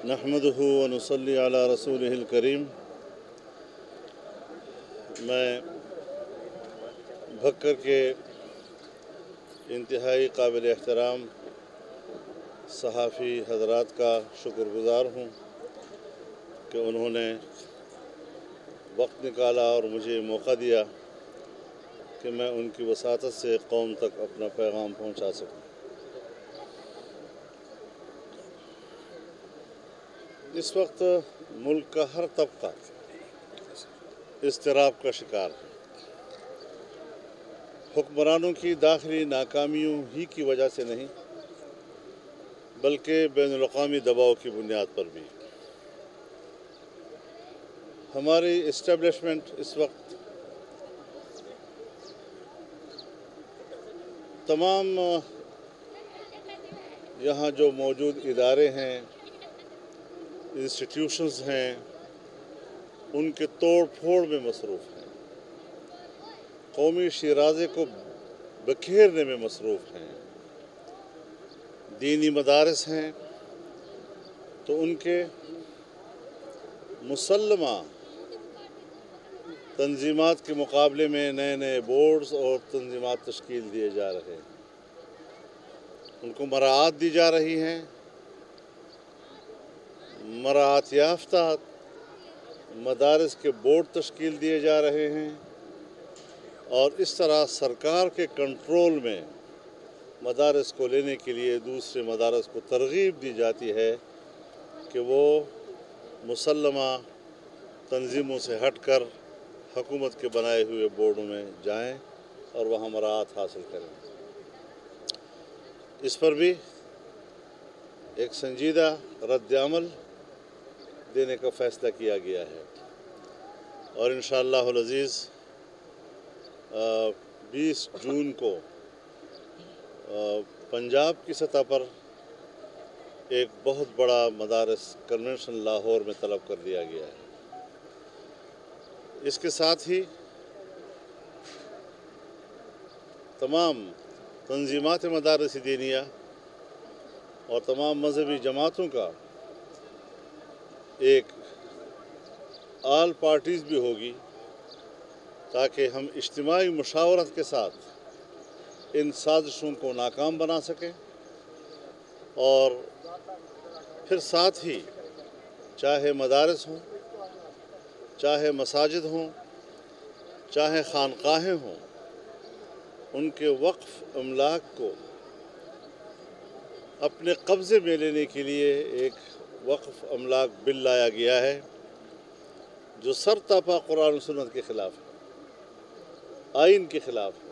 نحمدہ و نصلی علی رسولہ الکریم۔ میں بھکر کے انتہائی قابل احترام صحافی حضرات کا شکر گزار ہوں کہ انہوں نے وقت نکالا اور مجھے موقع دیا کہ میں ان کی وساطت سے قوم تک اپنا پیغام پہنچا سکوں۔ اس وقت ملک کا ہر طبقہ اضطراب کا شکار ہے۔ حکمرانوں کی داخلی ناکامیوں ہی کی وجہ سے نہیں بلکہ بین الاقوامی دباؤ کی بنیاد پر بھی۔ ہماری اسٹیبلشمنٹ اس وقت تمام یہاں جو موجود ادارے ہیں، انسٹیٹیوشنز ہیں، ان کے توڑ پھوڑ میں مصروف ہیں، قومی شیرازے کو بکھیرنے میں مصروف ہیں۔ دینی مدارس ہیں تو ان کے مسلمہ تنظیمات کے مقابلے میں نئے نئے بورڈز اور تنظیمات تشکیل دیے جا رہے ہیں، ان کو مراعات دی جا رہی ہیں۔ مراعات یافتہ مدارس کے بورڈ تشکیل دیے جا رہے ہیں اور اس طرح سرکار کے کنٹرول میں مدارس کو لینے کے لیے دوسرے مدارس کو ترغیب دی جاتی ہے کہ وہ مسلمہ تنظیموں سے ہٹ کر حکومت کے بنائے ہوئے بورڈوں میں جائیں اور وہاں مراعات حاصل کریں۔ اس پر بھی ایک سنجیدہ رد عمل دینے کا فیصلہ کیا گیا ہے اور انشاءاللہ العزیز 20 جون کو پنجاب کی سطح پر ایک بہت بڑا مدارس کنونشن لاہور میں طلب کر دیا گیا ہے۔ اس کے ساتھ ہی تمام تنظیمات مدارس دینیہ اور تمام مذہبی جماعتوں کا ایک آل پارٹیز بھی ہوگی تاکہ ہم اجتماعی مشاورت کے ساتھ ان سازشوں کو ناکام بنا سکیں اور پھر ساتھ ہی چاہے مدارس ہوں، چاہے مساجد ہوں، چاہے خانقاہیں ہوں، ان کے وقف املاک کو اپنے قبضے میں لینے کے لیے ایک وقف املاک بل لایا گیا ہے جو سرتاپا قرآن و سنت کے خلاف ہے، آئین کے خلاف ہے،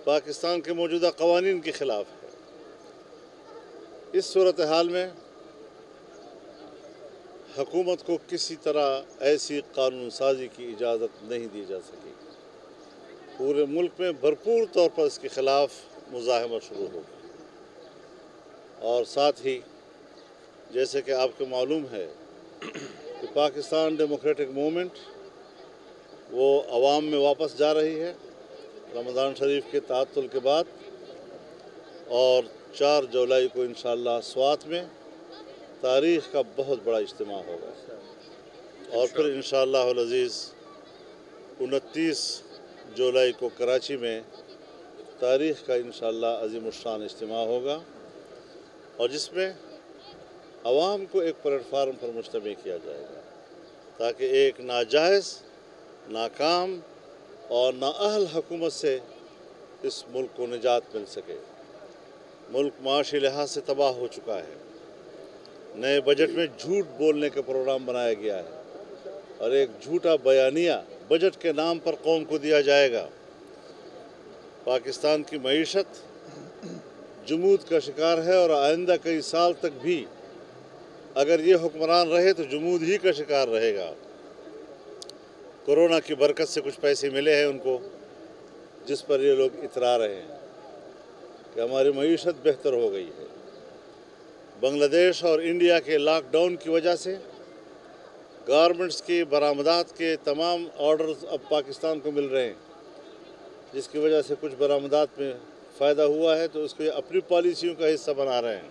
پاکستان کے موجودہ قوانین کے خلاف ہے۔ اس صورتحال میں حکومت کو کسی طرح ایسی قانون سازی کی اجازت نہیں دی جا سکے۔ پورے ملک میں بھرپور طور پر اس کے خلاف مزاحمت شروع ہوگی اور ساتھ ہی جیسے کہ آپ کو معلوم ہے کہ پاکستان ڈیموکریٹک موومنٹ وہ عوام میں واپس جا رہی ہے رمضان شریف کے تعطل کے بعد، اور 4 جولائی کو انشاءاللہ سوات میں تاریخ کا بہت بڑا اجتماع ہوگا اور پھر انشاءاللہ العزیز 29 جولائی کو کراچی میں تاریخ کا انشاءاللہ عظیم الشان اجتماع ہوگا اور جس میں عوام کو ایک پلیٹ فارم پر مجتمع کیا جائے گا تاکہ ایک ناجائز، ناکام اور نااہل حکومت سے اس ملک کو نجات مل سکے۔ ملک معاشی لحاظ سے تباہ ہو چکا ہے۔ نئے بجٹ میں جھوٹ بولنے کا پروگرام بنایا گیا ہے اور ایک جھوٹا بیانیہ بجٹ کے نام پر قوم کو دیا جائے گا۔ پاکستان کی معیشت جمود کا شکار ہے اور آئندہ کئی سال تک بھی اگر یہ حکمران رہے تو جمود ہی کا شکار رہے گا۔ کورونا کی برکت سے کچھ پیسے ملے ہیں ان کو، جس پر یہ لوگ اترا رہے ہیں کہ ہماری معیشت بہتر ہو گئی ہے۔ بنگلہ دیش اور انڈیا کے لاک ڈاؤن کی وجہ سے گارمنٹس کی برآمدات کے تمام آرڈرز اب پاکستان کو مل رہے ہیں، جس کی وجہ سے کچھ برآمدات میں فائدہ ہوا ہے تو اس کو یہ اپنی پالیسیوں کا حصہ بنا رہے ہیں۔